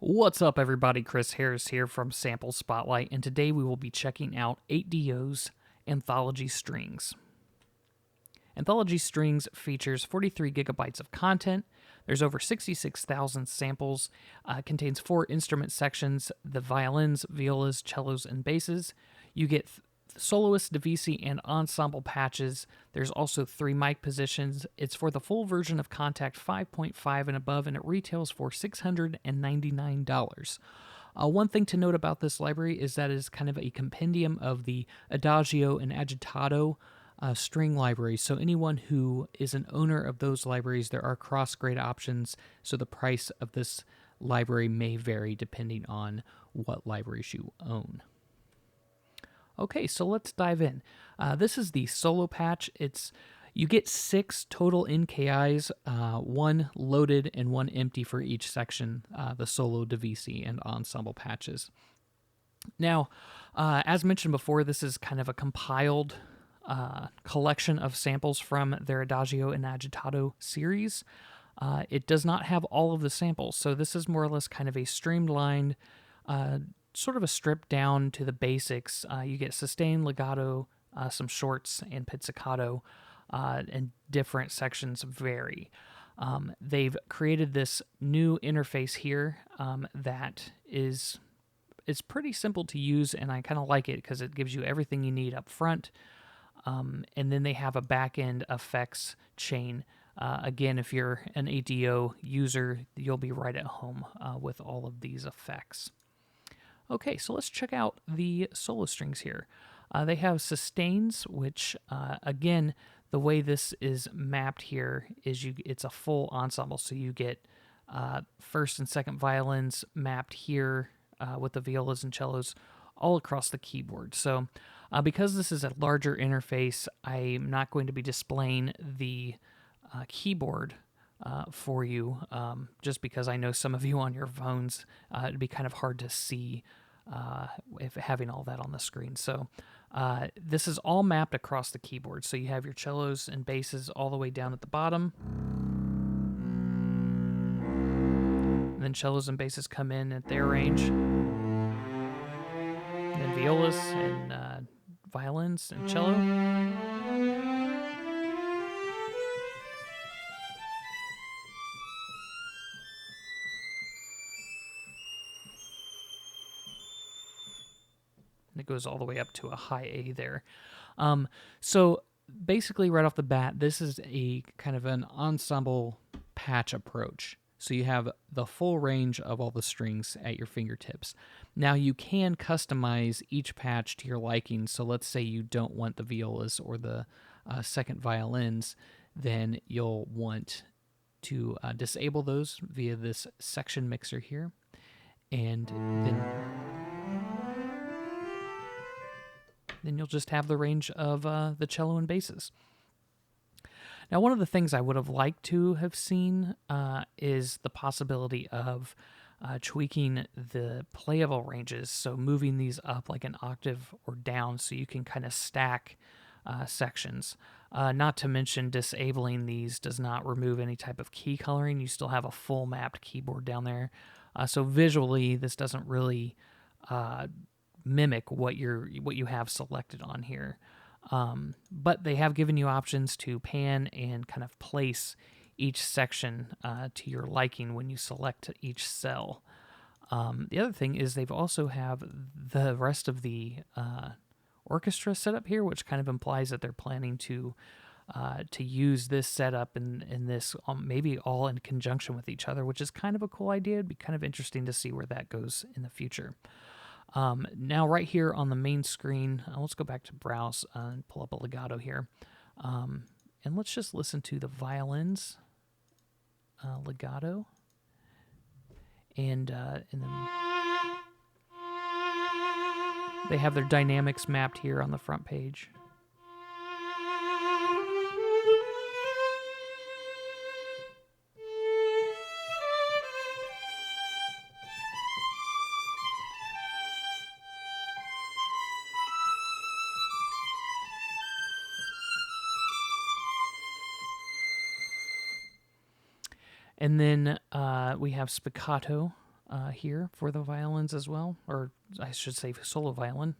What's up, everybody? Chris Harris here from Sample Spotlight, and today we will be checking out 8DO's Anthology Strings. Anthology Strings features 43 gigabytes of content. There's over 66,000 samples. Contains 4 instrument sections: the violins, violas, cellos, and basses. You get soloist, divisi, and ensemble patches. There's also 3 mic positions. It's for the full version of Contact 5.5 and above, and it retails for $699. One thing to note about this library is that it is kind of a compendium of the Adagio and Agitato string libraries. So anyone who is an owner of those libraries, there are cross-grade options, so the price of this library may vary depending on what libraries you own. Okay, so let's dive in. This is the solo patch. You get 6 total NKIs, 1 loaded and 1 empty for each section, the solo, divisi, and ensemble patches. Now, as mentioned before, this is kind of a compiled collection of samples from their Adagio and Agitato series. It does not have all of the samples, so this is more or less kind of a streamlined, sort of a stripped down to the basics. You get sustain, legato, some shorts, and pizzicato, and different sections vary. They've created this new interface here that is pretty simple to use, and I kind of like it because it gives you everything you need up front. And then they have a back-end effects chain. Again, if you're an ADO user, you'll be right at home with all of these effects. Okay, so let's check out the solo strings here. They have sustains, which, again, the way this is mapped here is it's a full ensemble. So you get first and second violins mapped here with the violas and cellos all across the keyboard. So because this is a larger interface, I'm not going to be displaying the keyboard for you, just because I know some of you on your phones, it'd be kind of hard to see if having all that on the screen. So this is all mapped across the keyboard. So you have your cellos and basses all the way down at the bottom. And then cellos and basses come in at their range. And then violas and violins and cello. It goes all the way up to a high A there. So basically, right off the bat, this is a kind of an ensemble patch approach. So you have the full range of all the strings at your fingertips. Now you can customize each patch to your liking. So let's say you don't want the violas or the second violins, then you'll want to disable those via this section mixer here. And then you'll just have the range of the cello and basses. Now, one of the things I would have liked to have seen is the possibility of tweaking the playable ranges, so moving these up like an octave or down so you can kind of stack sections. Not to mention disabling these does not remove any type of key coloring. You still have a full mapped keyboard down there. So visually, this doesn't really mimic what you have selected on here. But they have given you options to pan and kind of place each section to your liking when you select each cell. The other thing is they've also have the rest of the orchestra set up here, which kind of implies that they're planning to use this setup and this maybe all in conjunction with each other, which is kind of a cool idea. It'd be kind of interesting to see where that goes in the future. Now, right here on the main screen, let's go back to Browse and pull up a legato here. And let's just listen to the violins legato. And then they have their dynamics mapped here on the front page. And then we have spiccato here for the violins as well, or I should say solo violin.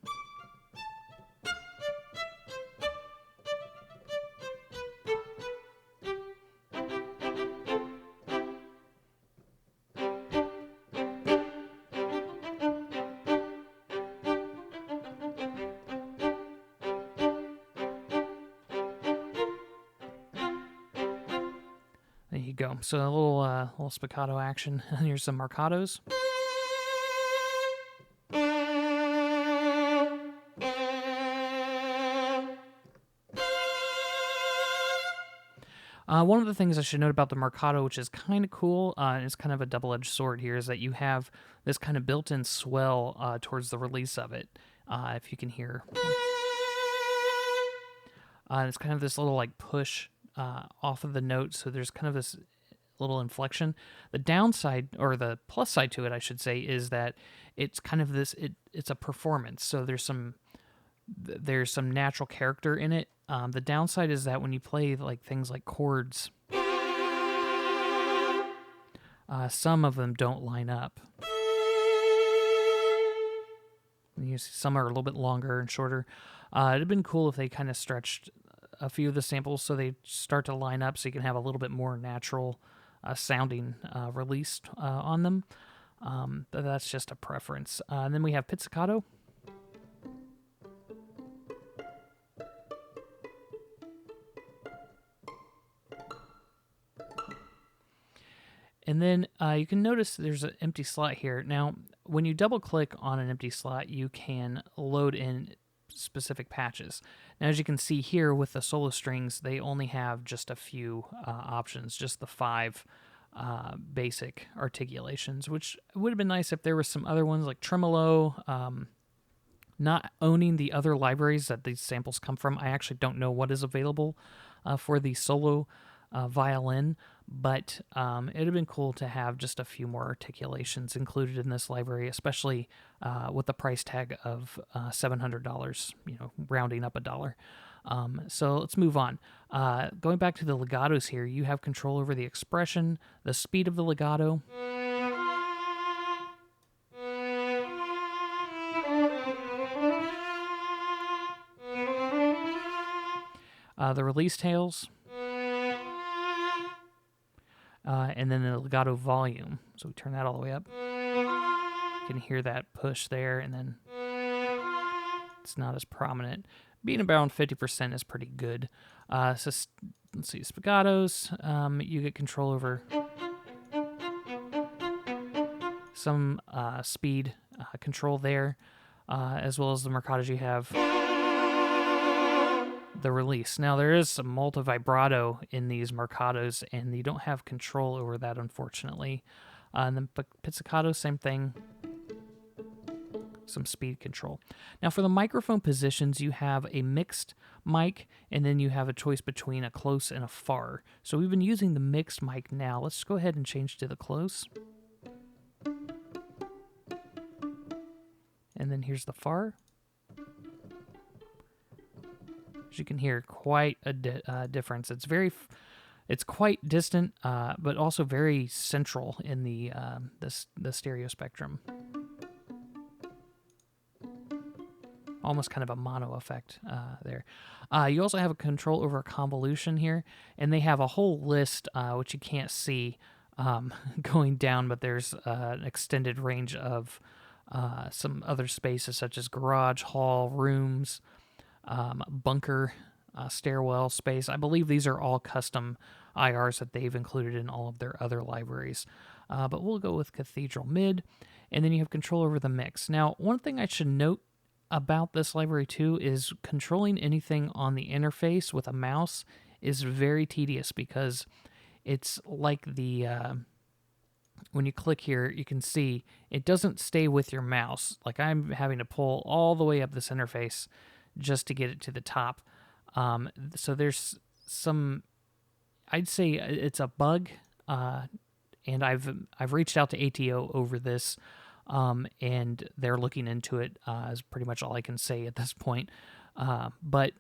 There you go. So a little spiccato action. Here's some marcatos. One of the things I should note about the marcato, which is kind of cool, and it's kind of a double-edged sword here, is that you have this kind of built-in swell towards the release of it, if you can hear. It's kind of this little like push off of the note, so there's kind of this little inflection. The downside, or the plus side to it, I should say, is that it's kind of this. It's a performance, so there's some natural character in it. The downside is that when you play like things like chords, some of them don't line up. Some are a little bit longer and shorter. It'd have been cool if they kind of stretched a few of the samples so they start to line up, so you can have a little bit more natural sounding released on them. But that's just a preference. And then we have pizzicato. And then you can notice there's an empty slot here. Now, when you double click on an empty slot, you can load in specific patches. Now, as you can see here with the solo strings, they only have just a few options, just the 5 basic articulations, which would have been nice if there were some other ones like tremolo. Not owning the other libraries that these samples come from, I actually don't know what is available for the solo violin, but it would have been cool to have just a few more articulations included in this library, especially with the price tag of $700, rounding up $1. So let's move on. Going back to the legatos here, you have control over the expression, the speed of the legato. The release tails. And then the legato volume. So we turn that all the way up. You can hear that push there, and then it's not as prominent. Being around 50% is pretty good. So let's see, spiccatos. You get control over some speed control there, as well as the marcatos you have. The release. Now, there is some multi-vibrato in these marcatos, and you don't have control over that, unfortunately. And then pizzicato, same thing. Some speed control. Now, for the microphone positions, you have a mixed mic, and then you have a choice between a close and a far. So we've been using the mixed mic now. Let's go ahead and change to the close. And then here's the far. As you can hear, quite a difference. It's quite distant, but also very central in the stereo spectrum. Almost kind of a mono effect there. You also have a control over convolution here, and they have a whole list which you can't see going down, but there's an extended range of some other spaces such as garage, hall, rooms, bunker, stairwell space. I believe these are all custom IRs that they've included in all of their other libraries. But we'll go with Cathedral Mid, and then you have control over the mix. Now, one thing I should note about this library too is controlling anything on the interface with a mouse is very tedious, because it's like the when you click here, you can see it doesn't stay with your mouse. Like, I'm having to pull all the way up this interface just to get it to the top. So there's some, I'd say it's a bug, and I've reached out to ATO over this, and they're looking into it, is pretty much all I can say at this point. But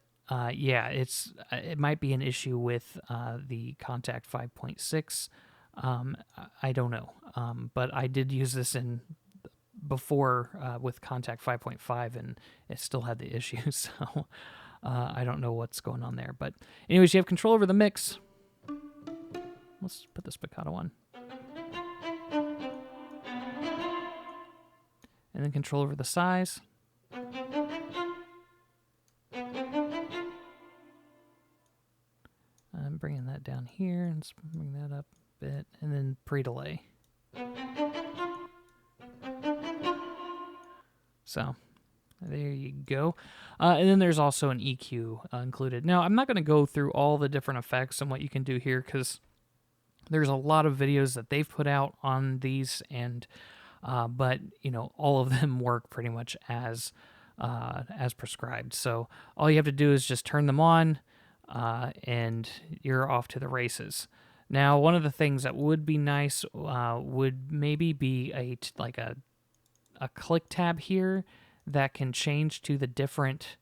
yeah, it might be an issue with the Contact 5.6 I don't know. But I did use this in before with Contact 5.5, and it still had the issue. So I don't know what's going on there. But anyways, you have control over the mix. Let's put the spiccato on. And then control over the size. I'm bringing that down here, and let's bring that up a bit, and then pre-delay. So there you go. And then there's also an EQ included. Now, I'm not going to go through all the different effects and what you can do here because there's a lot of videos that they've put out on these, and but all of them work pretty much as prescribed. So all you have to do is just turn them on, and you're off to the races. Now, one of the things that would be nice would maybe be a click tab here that can change to the different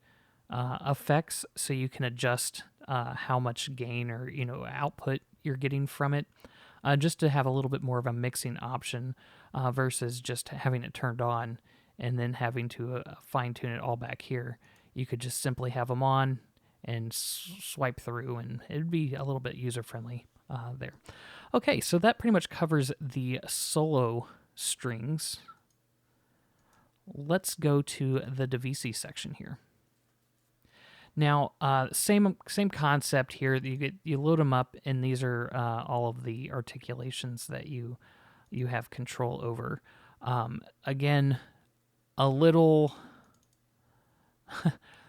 effects, so you can adjust how much gain or output you're getting from it, just to have a little bit more of a mixing option versus just having it turned on and then having to fine tune it all back here. You could just simply have them on and swipe through, and it'd be a little bit user friendly there. Okay, so that pretty much covers the solo strings. Let's go to the Divisi section here. Now, same concept here. You load them up, and these are all of the articulations that you have control over. Again, a little.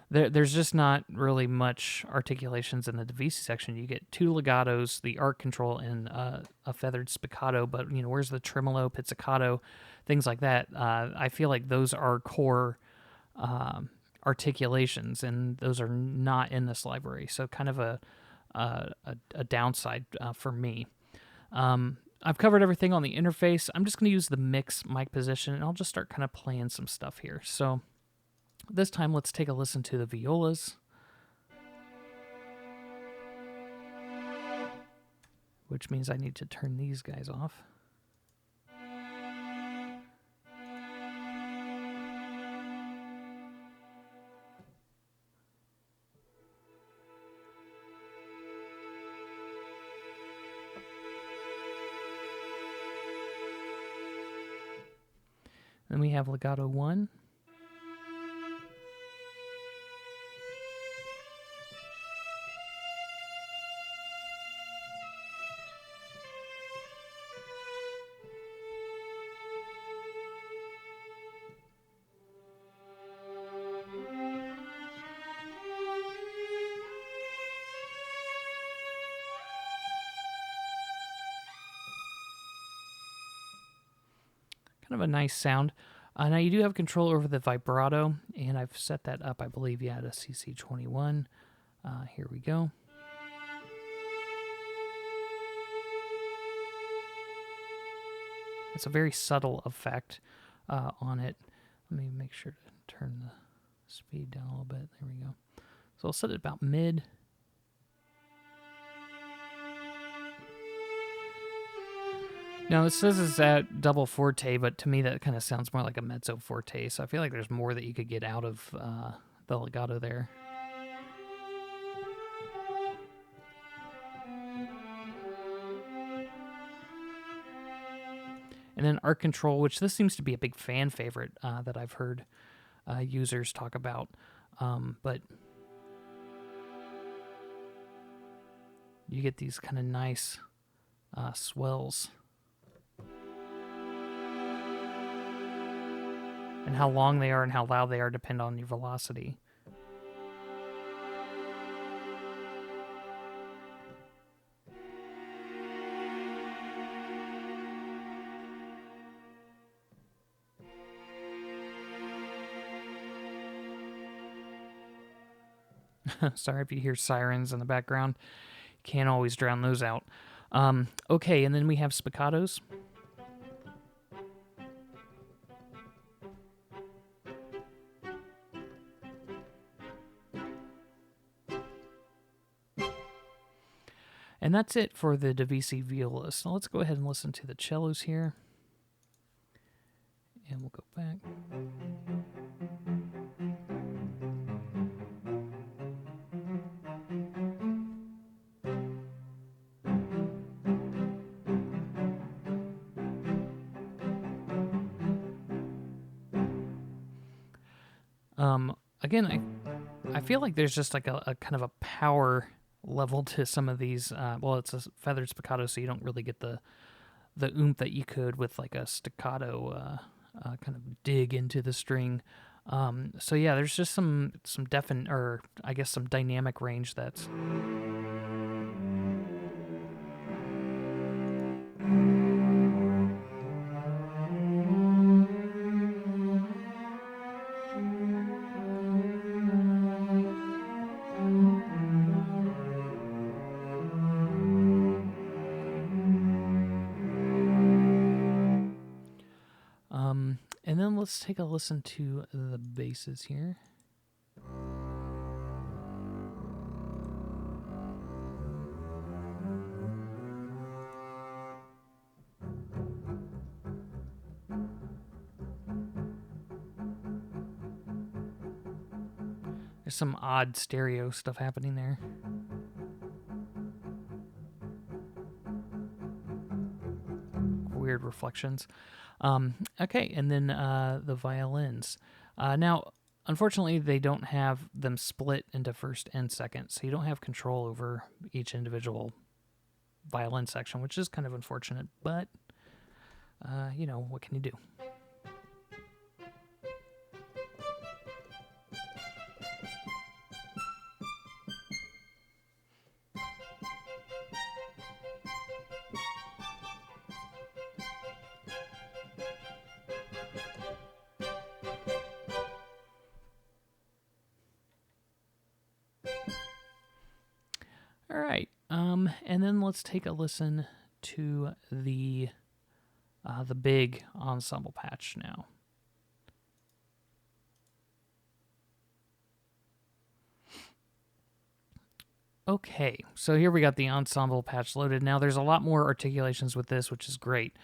There's just not really much articulations in the Divisi section. You get 2 legatos, the arc control, and a feathered spiccato. But where's the tremolo, pizzicato, things like that? I feel like those are core articulations, and those are not in this library. So kind of a downside for me. I've covered everything on the interface. I'm just going to use the mix mic position, and I'll just start kind of playing some stuff here. So this time, let's take a listen to the violas, which means I need to turn these guys off. Then we have legato 1. Kind of a nice sound. Now you do have control over the vibrato, and I've set that up, I believe, at a CC21. Here we go. It's a very subtle effect on it. Let me make sure to turn the speed down a little bit. There we go. So I'll set it about mid. Now, it says it's at double forte, but to me that kind of sounds more like a mezzo forte, so I feel like there's more that you could get out of the legato there. And then arc control, which this seems to be a big fan favorite that I've heard users talk about, but you get these kind of nice swells. And how long they are and how loud they are depend on your velocity. Sorry if you hear sirens in the background. Can't always drown those out. Okay, and then we have spiccatos. And that's it for the Divisi violist. Now let's go ahead and listen to the cellos here. And we'll go back. Again, I feel like there's just like a kind of a power level to some of these. Well, it's a feathered spiccato, so you don't really get the oomph that you could with like a staccato kind of dig into the string. So yeah, there's just some definite, or I guess some dynamic range that's. And then let's take a listen to the basses here. There's some odd stereo stuff happening there. Weird reflections. Okay, and then the violins. Now, unfortunately, they don't have them split into first and second, so you don't have control over each individual violin section, which is kind of unfortunate, but, you know, what can you do? All right, and then let's take a listen to the big ensemble patch now. Okay, so here we got the ensemble patch loaded. Now there's a lot more articulations with this, which is great.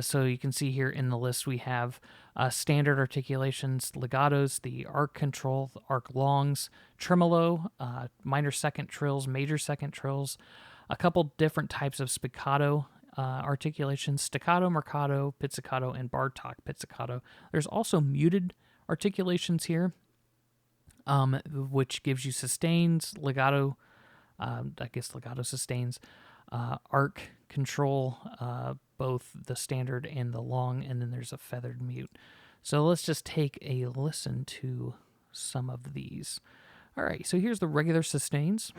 So you can see here in the list we have standard articulations, legatos, the arc control, the arc longs, tremolo, minor second trills, major second trills, a couple different types of spiccato articulations, staccato, marcato, pizzicato, and Bartok pizzicato. There's also muted articulations here, which gives you sustains, legato, I guess legato sustains, arc control, both the standard and the long, and then there's a feathered mute. So let's just take a listen to some of these. All right, so here's the regular sustains.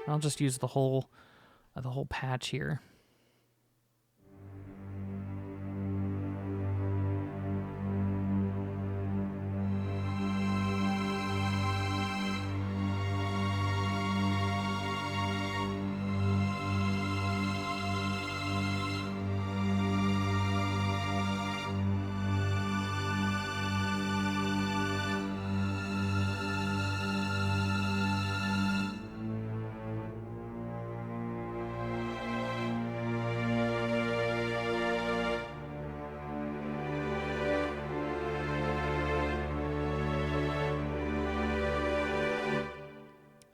I'll just use the whole patch here.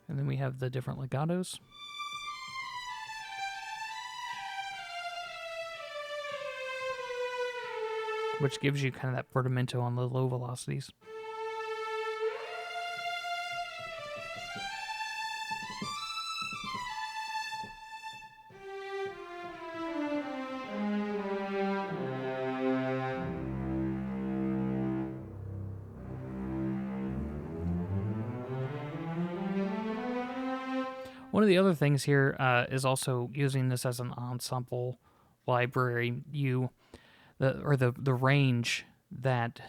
And then we have the different legatos. Which gives you kind of that portamento on the low velocities. One of the other things here is also using this as an ensemble library. The range that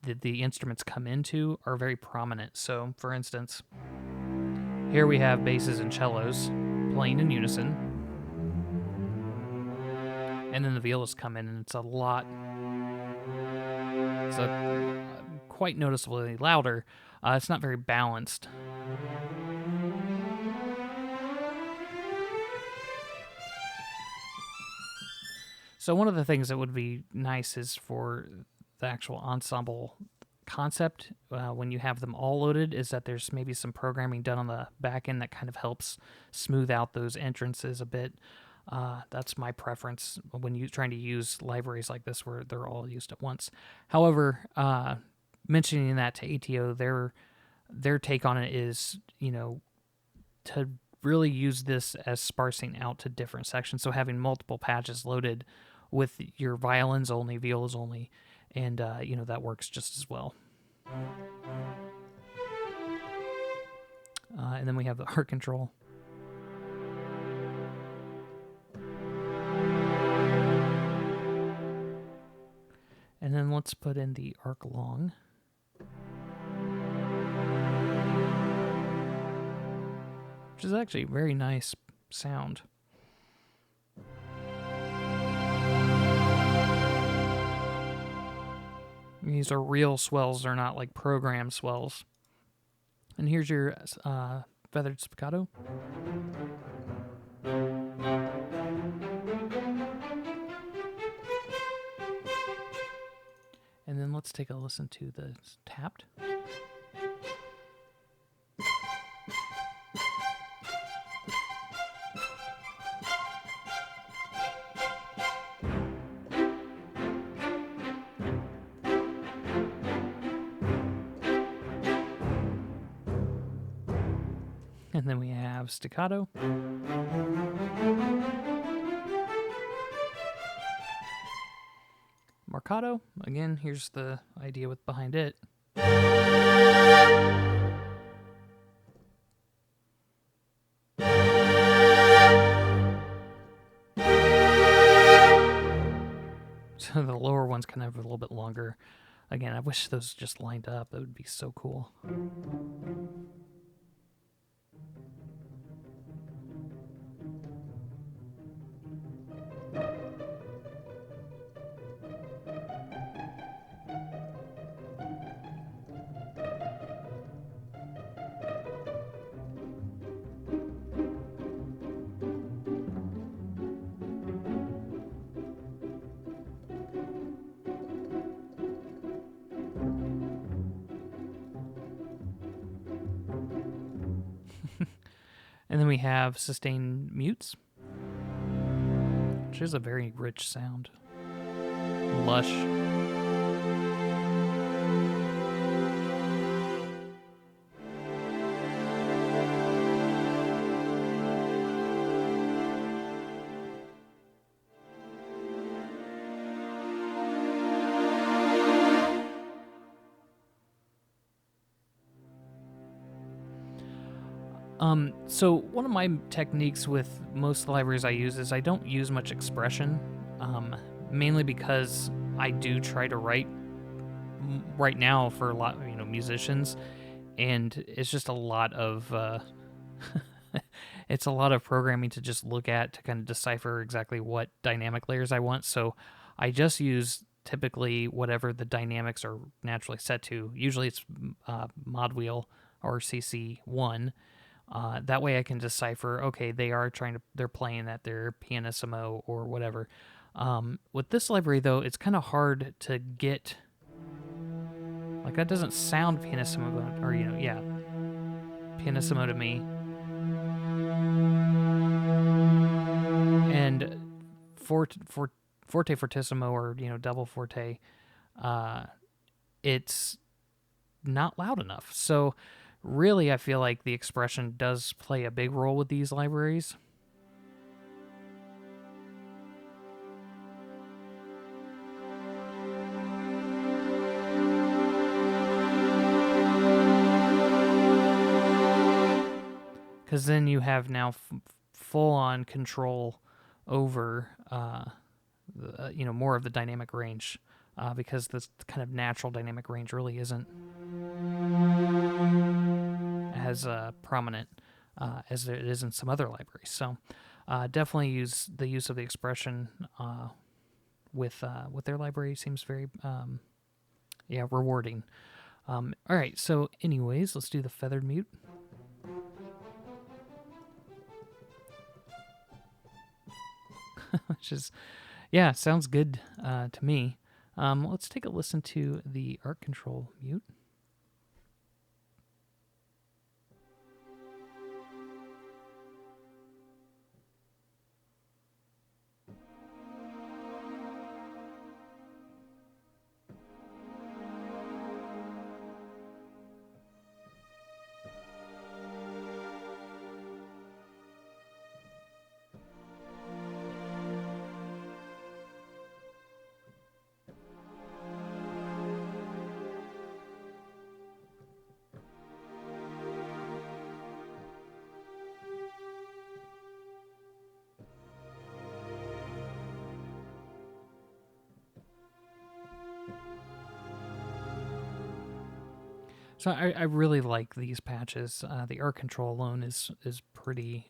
the instruments come into are very prominent. So, for instance, here we have basses and cellos playing in unison, and then the violas come in, and it's quite noticeably louder. It's not very balanced. So one of the things that would be nice is for the actual ensemble concept, when you have them all loaded, is that there's maybe some programming done on the back end that kind of helps smooth out those entrances a bit. That's my preference when you're trying to use libraries like this where they're all used at once. However, mentioning that to ATO, their take on it is, to really use this as sparsing out to different sections. So having multiple patches loaded with your violins only, violas only, and that works just as well. And then we have the art control. And then let's put in the arc long. Which is actually a very nice sound. These are real swells, they're not like program swells. And here's your feathered spiccato. And then let's take a listen to the tapped. And then we have staccato. Marcato. Again, here's the idea with behind it. So the lower one's kind of a little bit longer. Again, I wish those just lined up. That would be so cool. And then we have sustained mutes, which is a very rich sound. Lush. So one of my techniques with most of the libraries I use is I don't use much expression, mainly because I do try to write right now for a lot, musicians, and it's just a lot of it's a lot of programming to just look at to kind of decipher exactly what dynamic layers I want. So I just use typically whatever the dynamics are naturally set to. Usually it's mod wheel or CC1. That way I can decipher, okay, they're playing at their pianissimo or whatever. With this library, though, it's kind of hard to get, like, that doesn't sound pianissimo, or, pianissimo to me. And forte fortissimo, or, double forte, it's not loud enough. So really, I feel like the expression does play a big role with these libraries. Because then you have now full-on control over, more of the dynamic range, because this kind of natural dynamic range really isn't as prominent as it is in some other libraries. So definitely use the use of the expression with their library seems very rewarding. All right, so anyways, let's do the feathered mute. Which is, sounds good to me. Let's take a listen to the art control mute. So I really like these patches. The art control alone is pretty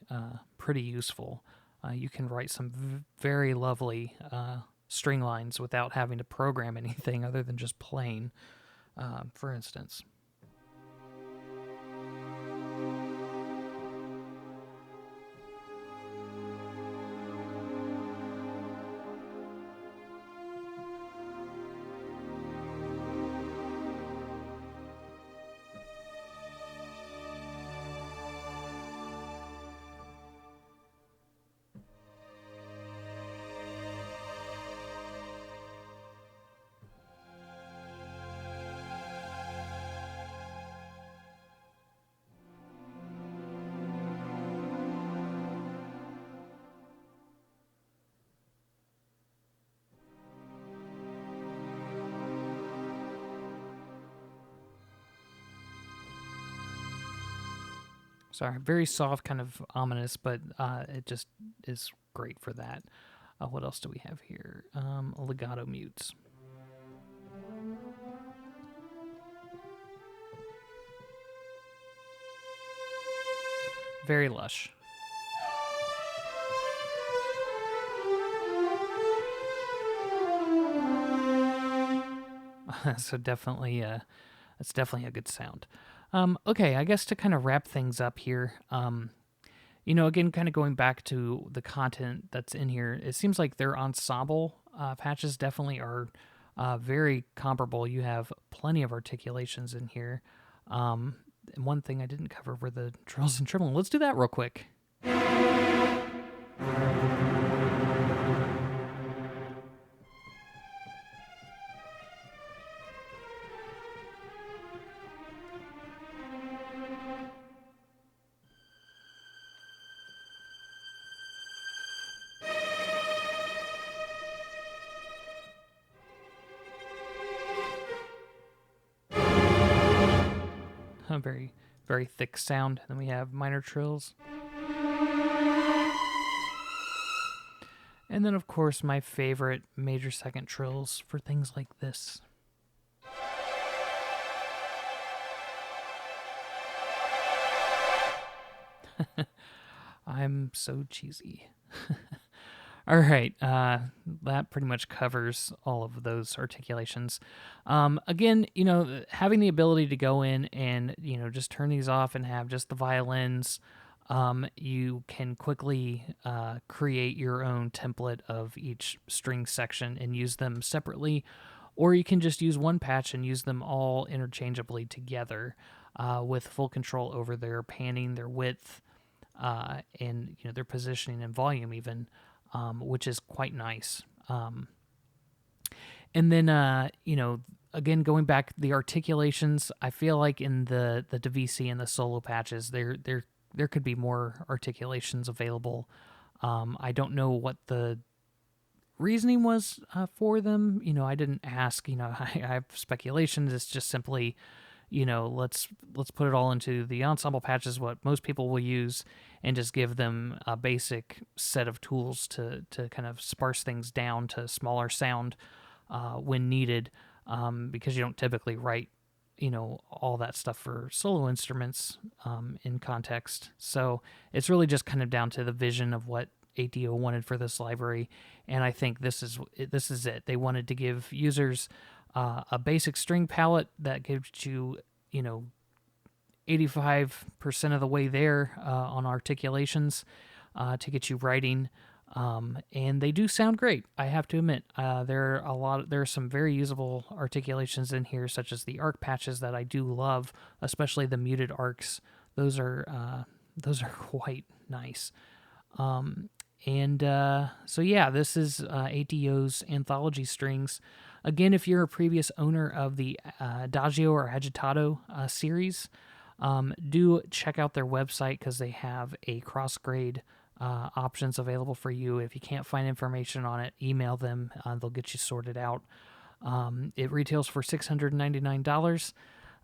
useful. You can write some very lovely string lines without having to program anything other than just playing. For instance. Sorry, very soft, kind of ominous, but it just is great for that. What else do we have here? Legato mutes. Very lush. So definitely, that's definitely a good sound. Okay, I guess to kind of wrap things up here, again, kind of going back to the content that's in here, it seems like their ensemble patches definitely are very comparable. You have plenty of articulations in here. And one thing I didn't cover were the trills and trembling. Let's do that real quick. A very, very thick sound. Then we have minor trills. And then, of course, my favorite major second trills for things like this. I'm so cheesy. All right, that pretty much covers all of those articulations. Again, having the ability to go in and, just turn these off and have just the violins, you can quickly create your own template of each string section and use them separately, or you can just use one patch and use them all interchangeably together with full control over their panning, their width, and their positioning and volume even. Which is quite nice. And then, again, going back, the articulations, I feel like in the DVC and the solo patches, there could be more articulations available. I don't know what the reasoning was for them. I didn't ask. I have speculations. It's just simply, let's put it all into the ensemble patches, what most people will use, and just give them a basic set of tools to kind of sparse things down to smaller sound when needed, because you don't typically write, all that stuff for solo instruments in context. So it's really just kind of down to the vision of what ATO wanted for this library, and I think this is it. They wanted to give users a basic string palette that gives you, 85% of the way there on articulations to get you writing. And they do sound great. I have to admit, there are some very usable articulations in here, such as the arc patches that I do love, especially the muted arcs. Those are quite nice. So yeah, this is ATO's Anthology strings. Again, if you're a previous owner of the Adagio or Agitato series, do check out their website because they have a cross-grade options available for you. If you can't find information on it, email them. They'll get you sorted out. It retails for $699.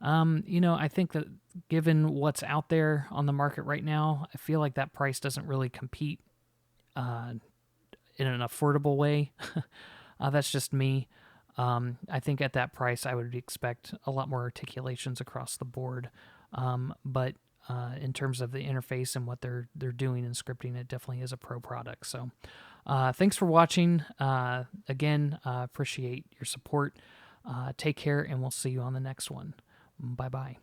I think that given what's out there on the market right now, I feel like that price doesn't really compete in an affordable way. That's just me. I think at that price, I would expect a lot more articulations across the board. But in terms of the interface and what they're doing in scripting, it definitely is a pro product. So thanks for watching. Again, appreciate your support. Take care, and we'll see you on the next one. Bye-bye.